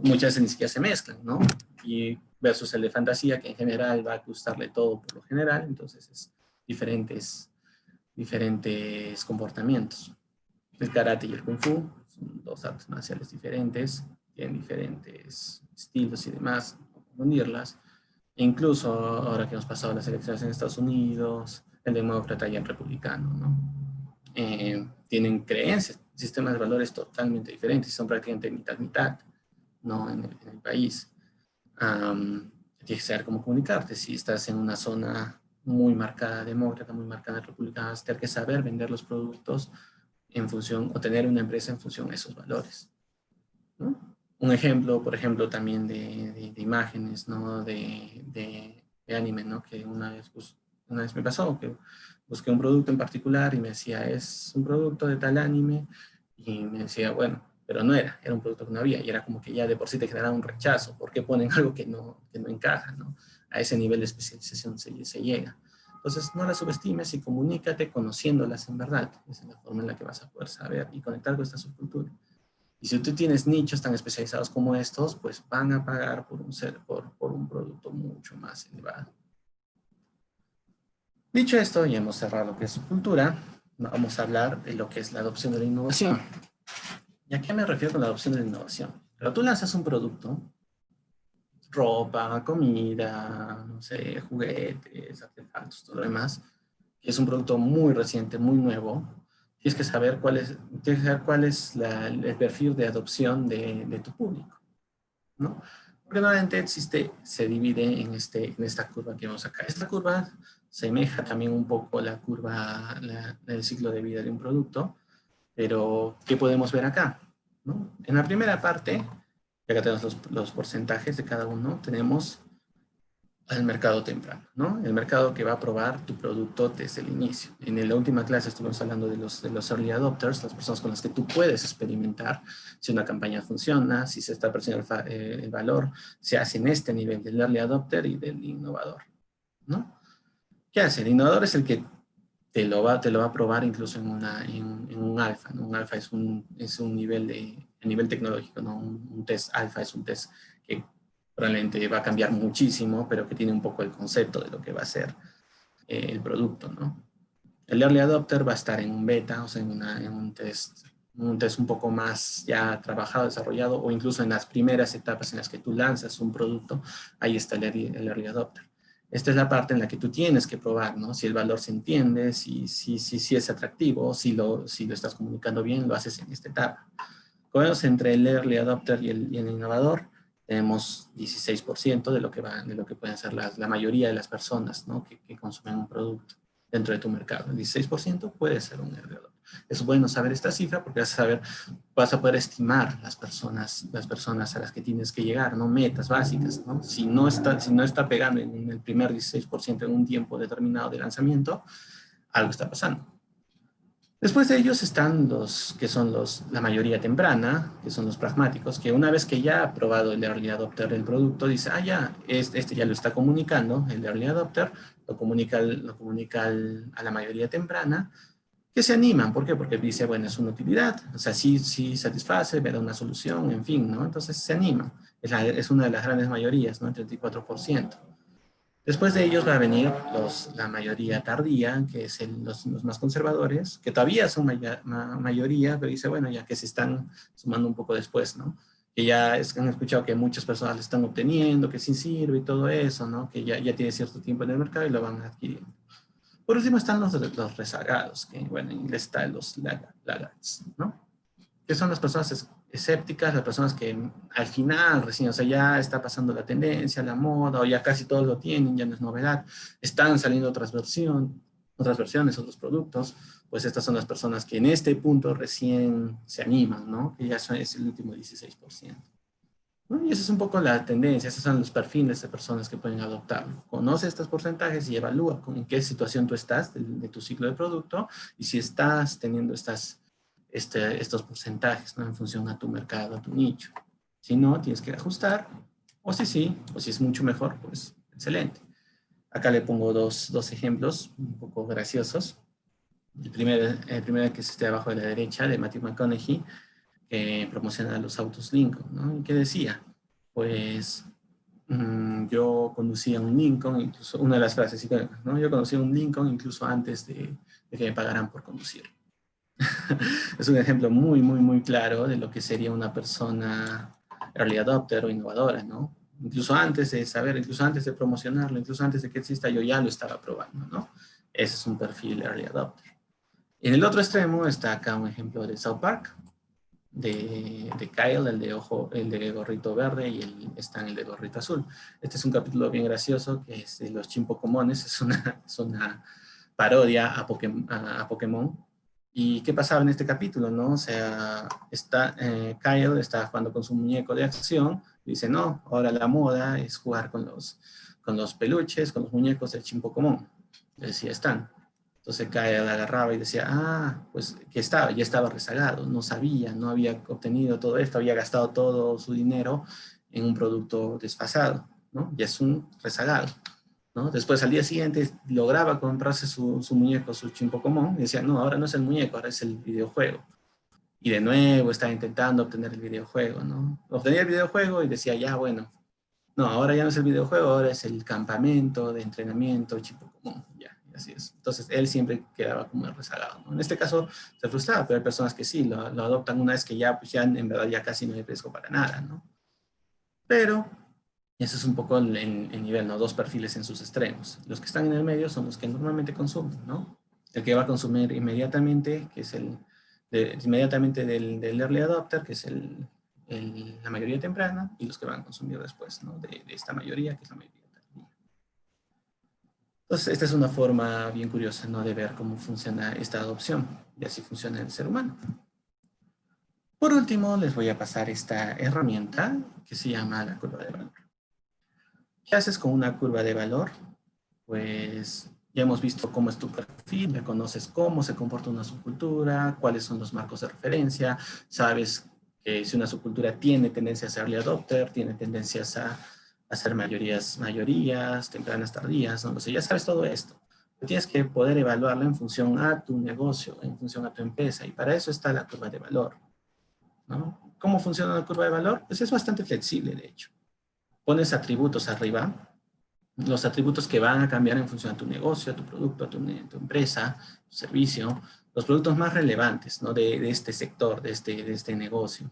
muchas veces ni siquiera se mezclan, ¿no? Y versus el de fantasía, que en general va a gustarle todo por lo general, entonces es diferentes comportamientos. El karate y el kung fu son dos artes marciales diferentes, tienen diferentes estilos y demás, confundirlas. E incluso ahora que hemos pasado las elecciones en Estados Unidos, el demócrata y el republicano, ¿no? Tienen creencias, sistemas de valores totalmente diferentes, son prácticamente mitad-mitad, ¿no? En el país. Tienes que saber cómo comunicarte. Si estás en una zona muy marcada demócrata, muy marcada republicana, vas a tener que saber vender los productos en función, o tener una empresa en función de esos valores, ¿no? Un ejemplo, por ejemplo, también de imágenes, ¿no? De anime, ¿no? Que una vez me pasó que busqué un producto en particular y me decía, es un producto de tal anime, y me decía, bueno, pero no era un producto que no había, y era como que ya de por sí te generaba un rechazo. ¿Por qué ponen algo que no encaja, ¿no? A ese nivel de especialización se llega. Entonces, no las subestimes y comunícate conociéndolas en verdad. Esa es la forma en la que vas a poder saber y conectar con esta subcultura. Y si tú tienes nichos tan especializados como estos, pues van a pagar por un producto mucho más elevado. Dicho esto, ya hemos cerrado lo que es subcultura. Vamos a hablar de lo que es la adopción de la innovación. ¿Y a qué me refiero con la adopción de la innovación? Pero tú lanzas un producto, ropa, comida, no sé, juguetes, artefactos, todo lo demás, que es un producto muy reciente, muy nuevo. Tienes que saber cuál es el perfil de adopción de tu público, ¿no? Porque normalmente se divide en esta curva que vemos acá. Esta curva semeja también un poco la curva, el ciclo de vida de un producto, pero ¿qué podemos ver acá? ¿No? En la primera parte, y acá tenemos los porcentajes de cada uno, tenemos al mercado temprano, ¿no? El mercado que va a probar tu producto desde el inicio. En la última clase estuvimos hablando de los early adopters, las personas con las que tú puedes experimentar si una campaña funciona, si se está apreciando el valor, se hace en este nivel del early adopter y del innovador, ¿no? ¿Qué hace? El innovador es el que te lo va a probar incluso en un alfa, ¿no? Un alfa es un nivel tecnológico, ¿no? Un test alfa es un test que probablemente va a cambiar muchísimo, pero que tiene un poco el concepto de lo que va a ser el producto, ¿no? El early adopter va a estar en un beta, o sea, en un test un poco más ya trabajado, desarrollado, o incluso en las primeras etapas en las que tú lanzas un producto, ahí está el early adopter. Esta es la parte en la que tú tienes que probar, ¿no? Si el valor se entiende, si es atractivo, si lo estás comunicando bien, lo haces en esta etapa. Como vemos, entre el early adopter y el innovador, tenemos 16% de lo que pueden ser la mayoría de las personas, ¿no? que consumen un producto dentro de tu mercado. El 16% puede ser un early adopter. Es bueno saber esta cifra porque vas a poder estimar las personas a las que tienes que llegar, ¿no? Metas básicas, ¿no? Si no está pegando en el primer 16% en un tiempo determinado de lanzamiento, algo está pasando. Después de ellos están los que son la mayoría temprana, que son los pragmáticos, que una vez que ya ha probado el early adopter del producto, dice, ya, este ya lo está comunicando, el early adopter, lo comunica a la mayoría temprana, que se animan. ¿Por qué? Porque dice, bueno, es una utilidad, o sea, sí satisface, me da una solución, en fin, ¿no? Entonces se animan. Es una de las grandes mayorías, ¿no? El 34%. Después de ellos va a venir la mayoría tardía, que es los más conservadores, que todavía son mayoría, pero dice, bueno, ya que se están sumando un poco después, ¿no? Que ya han escuchado que muchas personas lo están obteniendo, que sí sirve y todo eso, ¿no? Que ya tiene cierto tiempo en el mercado y lo van adquiriendo. Por último están los rezagados, que bueno, en inglés están los laggards, ¿no? Que son las personas escépticas, las personas que al final recién, o sea, ya está pasando la tendencia, la moda, o ya casi todos lo tienen, ya no es novedad, están saliendo otras versiones, otros productos, pues estas son las personas que en este punto recién se animan, ¿no? Que ya es el último 16%. ¿No? Y esa es un poco la tendencia, esos son los perfiles de personas que pueden adoptarlo. Conoce estos porcentajes y evalúa en qué situación tú estás de tu ciclo de producto y si estás teniendo estos porcentajes, ¿no? En función a tu mercado, a tu nicho. Si no, tienes que ajustar, o si sí, o si es mucho mejor, pues excelente. Acá le pongo dos ejemplos un poco graciosos. El primero que es este de abajo de la derecha, de Matthew McConaughey, que promociona los autos Lincoln, ¿no? ¿Y qué decía? Pues yo conducía un Lincoln, incluso una de las frases, ¿no? Yo conducía un Lincoln incluso antes de que me pagaran por conducir. Es un ejemplo muy, muy, muy claro de lo que sería una persona early adopter o innovadora, ¿no? Incluso antes de saber, incluso antes de promocionarlo, incluso antes de que exista, yo ya lo estaba probando, ¿no? Ese es un perfil early adopter. En el otro extremo está acá un ejemplo de South Park, de Kyle, el de gorrito verde, y está en el de gorrito azul. Este es un capítulo bien gracioso, que es de los chimpocomones, es una parodia a Pokémon. ¿Y qué pasaba en este capítulo, no? O sea, Kyle está jugando con su muñeco de acción, y dice, no, ahora la moda es jugar con los peluches, con los muñecos del chimpocomón. Le decía, están. Entonces Kyle agarraba y decía, pues que ya estaba rezagado, no sabía, no había obtenido todo esto, había gastado todo su dinero en un producto desfasado, ¿no? Ya es un rezagado, ¿no? Después al día siguiente lograba comprarse su muñeco, su chimpocomón, y decía, no, ahora no es el muñeco, ahora es el videojuego. Y de nuevo estaba intentando obtener el videojuego, ¿no? Obtenía el videojuego y decía, ya, bueno, no, ahora ya no es el videojuego, ahora es el campamento de entrenamiento, chimpocomón, ya. Así es. Entonces, él siempre quedaba como rezagado, ¿no? En este caso, se frustraba, pero hay personas que sí, lo adoptan una vez que ya, pues ya en verdad ya casi no hay riesgo para nada, ¿no? Pero, ese es un poco el nivel, ¿no? Dos perfiles en sus extremos. Los que están en el medio son los que normalmente consumen, ¿no? El que va a consumir inmediatamente, que es inmediatamente del early adopter, que es la mayoría temprana, y los que van a consumir después, ¿no? De esta mayoría, que es la mayoría tardía. Entonces, esta es una forma bien curiosa, ¿no? De ver cómo funciona esta adopción, y así funciona el ser humano. Por último, les voy a pasar esta herramienta que se llama la curva de valor. ¿Qué haces con una curva de valor? Pues ya hemos visto cómo es tu perfil, ya conoces cómo se comporta una subcultura, cuáles son los marcos de referencia, sabes que si una subcultura tiene tendencia a ser early adopter, tiene tendencias a hacer mayorías, tempranas, tardías, no lo sé, ya sabes todo esto. Tienes que poder evaluarlo en función a tu negocio, en función a tu empresa, y para eso está la curva de valor, ¿no? ¿Cómo funciona la curva de valor? Pues es bastante flexible, de hecho. Pones atributos arriba, los atributos que van a cambiar en función a tu negocio, a tu producto, a tu empresa, tu servicio, los productos más relevantes, ¿no? de este sector, de este negocio,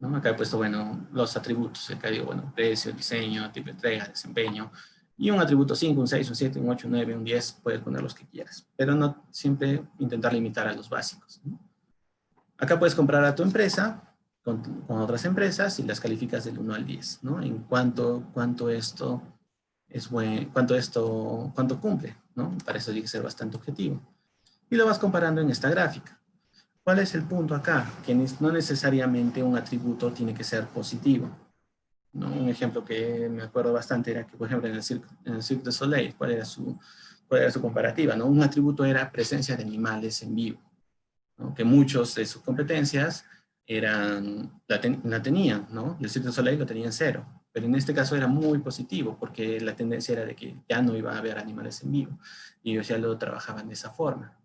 ¿no? Acá he puesto, bueno, los atributos, acá digo, bueno, precio, diseño, tipo de entrega, desempeño, y un atributo 5, un 6, un 7, un 8, un 9, un 10, puedes poner los que quieras, pero no siempre intentar limitar a los básicos, ¿no? Acá puedes comparar a tu empresa con otras empresas y las calificas del 1 al 10, ¿no? En cuánto esto cuánto cumple, ¿no? Para eso tiene que ser bastante objetivo. Y lo vas comparando en esta gráfica. ¿Cuál es el punto acá? Que no necesariamente un atributo tiene que ser positivo, ¿no? Un ejemplo que me acuerdo bastante era que, por ejemplo, en el Cirque du Soleil, ¿cuál era su comparativa, ¿no? Un atributo era presencia de animales en vivo, ¿no? Que muchos de sus competencias la tenían, ¿no? Y el Cirque du Soleil lo tenía en 0. Pero en este caso era muy positivo, porque la tendencia era de que ya no iba a haber animales en vivo. Y ellos ya lo trabajaban de esa forma.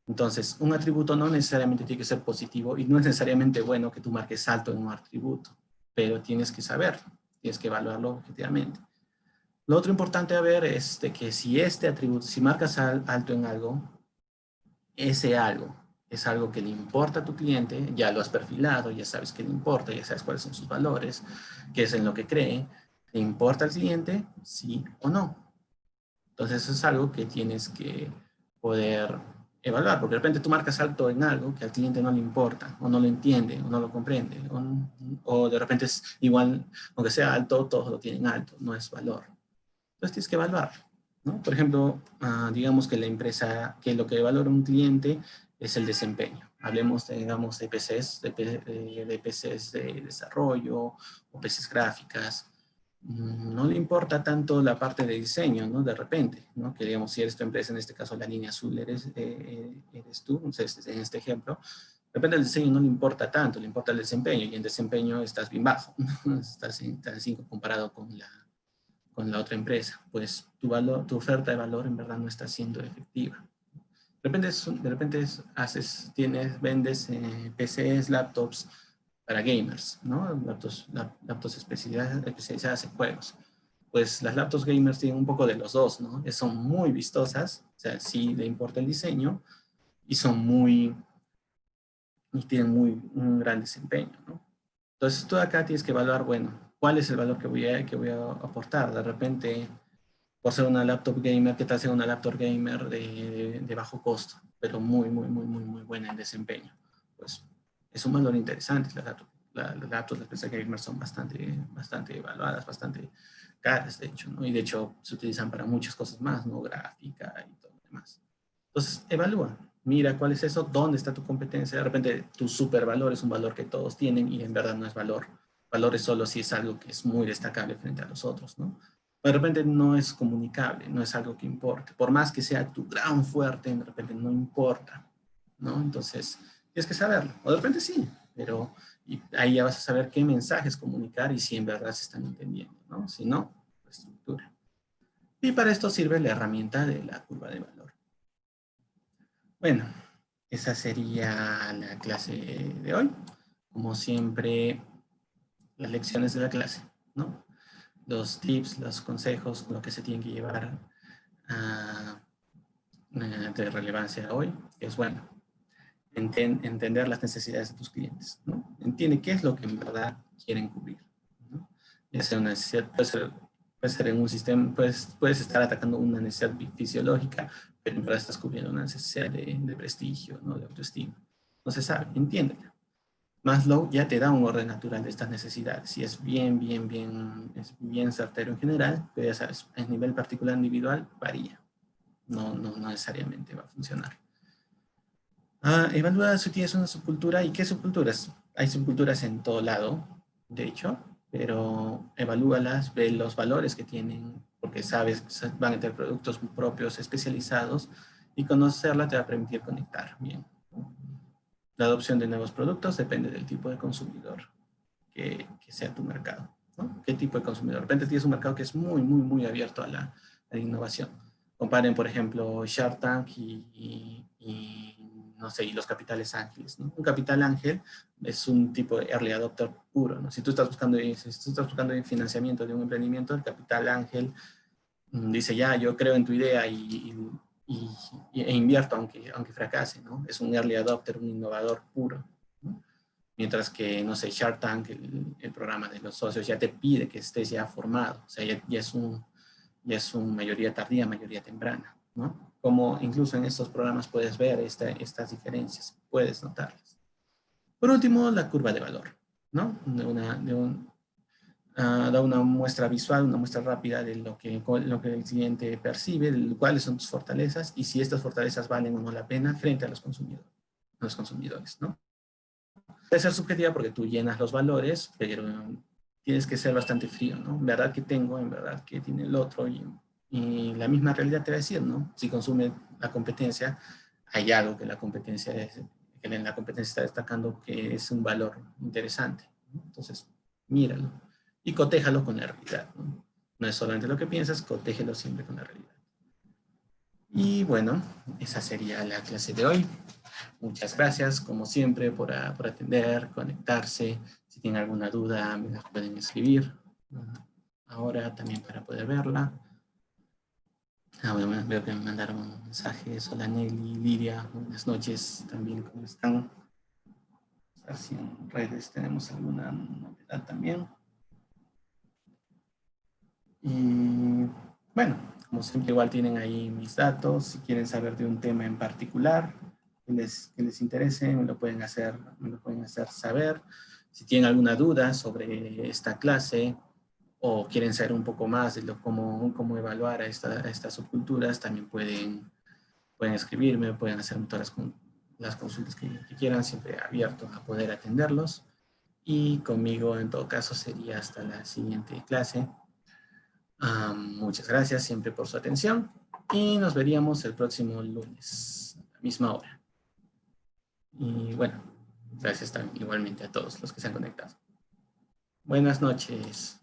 Entonces, un atributo no necesariamente tiene que ser positivo y no es necesariamente bueno que tú marques alto en un atributo, pero tienes que saberlo, tienes que evaluarlo objetivamente. Lo otro importante a ver es de que si este atributo, si marcas alto en algo, ese algo es algo que le importa a tu cliente, ya lo has perfilado, ya sabes que le importa, ya sabes cuáles son sus valores, qué es en lo que cree, ¿le importa al cliente? Sí o no. Entonces eso es algo que tienes que poder evaluar, porque de repente tú marcas alto en algo que al cliente no le importa, o no lo entiende, o no lo comprende, o de repente es igual, aunque sea alto, todos lo tienen alto, no es valor. Entonces tienes que evaluar, ¿no? Por ejemplo, digamos que la empresa, que lo que valora un cliente es el desempeño. Hablemos, digamos, de PCs, de PCs de desarrollo o PCs gráficas. No le importa tanto la parte de diseño, ¿no? De repente, ¿no? Que digamos, si eres tu empresa, en este caso la línea azul eres tú, entonces, en este ejemplo, de repente el diseño no le importa tanto, le importa el desempeño, y en desempeño estás bien bajo, ¿no? Estás en 5 comparado con la otra empresa, pues tu oferta de valor en verdad no está siendo efectiva. De repente vendes PCs, laptops para gamers, ¿no? Laptops especializadas en juegos. Pues las laptops gamers tienen un poco de los dos, ¿no? Son muy vistosas, o sea, sí le importa el diseño, y tienen un gran desempeño, ¿no? Entonces tú acá tienes que evaluar, bueno, ¿cuál es el valor que voy a aportar? De repente, por ser una laptop gamer, ¿qué tal sea una laptop gamer de bajo costo, pero muy buena en desempeño? Pues es un valor interesante. Las laptops de PC gamer son bastante evaluadas, bastante caras, de hecho, ¿no? Y de hecho se utilizan para muchas cosas más, ¿no? Gráfica y todo lo demás. Entonces, evalúa. Mira cuál es eso, dónde está tu competencia. De repente, tu supervalor es un valor que todos tienen y en verdad no es valor. Valor es solo si es algo que es muy destacable frente a los otros, ¿no? De repente no es comunicable, no es algo que importe. Por más que sea tu gran fuerte, de repente no importa, ¿no? Entonces, tienes que saberlo. O de repente sí, pero y ahí ya vas a saber qué mensajes comunicar y si en verdad se están entendiendo, ¿no? Si no, estructura. Y para esto sirve la herramienta de la curva de valor. Bueno, esa sería la clase de hoy. Como siempre, las lecciones de la clase, ¿no? Los tips, los consejos, lo que se tiene que llevar de relevancia hoy, es bueno, entender las necesidades de tus clientes, ¿no? Entiende qué es lo que en verdad quieren cubrir, ¿no? Ya sea una necesidad, puede ser en un sistema, puedes estar atacando una necesidad fisiológica, pero en verdad estás cubriendo una necesidad de prestigio, ¿no? De autoestima. No se sabe, entiéndela. Maslow ya te da un orden natural de estas necesidades y es bien certero en general, pero ya sabes, a nivel particular individual varía. No necesariamente va a funcionar. Evalúa si tienes una subcultura. ¿Y qué subculturas? Hay subculturas en todo lado, de hecho, pero evalúalas, ve los valores que tienen, porque sabes que van a tener productos propios especializados y conocerla te va a permitir conectar bien. La adopción de nuevos productos depende del tipo de consumidor que sea tu mercado, ¿no? ¿Qué tipo de consumidor? De repente tienes un mercado que es muy abierto a la innovación. Comparen, por ejemplo, Shark Tank no sé, y los capitales ángeles, ¿no? Un capital ángel es un tipo de early adopter puro, ¿no? Si tú estás buscando financiamiento de un emprendimiento, el capital ángel dice, ya, yo creo en tu idea e invierto aunque fracase, ¿no? Es un early adopter, un innovador puro, ¿no? Mientras que, no sé, Shark Tank, el programa de los socios, ya te pide que estés ya formado, o sea, ya es un mayoría tardía, mayoría temprana, ¿no? Como incluso en estos programas puedes ver estas diferencias, puedes notarlas. Por último, la curva de valor, ¿no? Da una muestra visual, una muestra rápida de lo que el cliente percibe, de cuáles son tus fortalezas y si estas fortalezas valen o no la pena frente a los consumidores, ¿no? Puede ser subjetiva porque tú llenas los valores, pero tienes que ser bastante frío, ¿no? En verdad que tengo, en verdad que tiene el otro y la misma realidad te va a decir, ¿no? Si consume la competencia, hay algo que que en la competencia está destacando que es un valor interesante, ¿no? Entonces, míralo y cotéjalo con la realidad, ¿no? No es solamente lo que piensas, cotégelo siempre con la realidad. Y bueno, esa sería la clase de hoy. Muchas gracias, como siempre, por atender, conectarse. Si tienen alguna duda, me las pueden escribir. Ahora también para poder verla. Bueno, veo que me mandaron mensajes. Hola Nelly, Lidia, buenas noches. También, ¿cómo están? A ver si en redes tenemos alguna novedad también. Y bueno, como siempre, igual tienen ahí mis datos. Si quieren saber de un tema en particular que les interese, me lo pueden hacer saber. Si tienen alguna duda sobre esta clase o quieren saber un poco más de cómo evaluar a estas subculturas, también pueden escribirme, pueden hacer todas las consultas que quieran, siempre abierto a poder atenderlos. Y conmigo, en todo caso, sería hasta la siguiente clase. Muchas gracias siempre por su atención y nos veríamos el próximo lunes a la misma hora. Y bueno, gracias también igualmente a todos los que se han conectado. Buenas noches.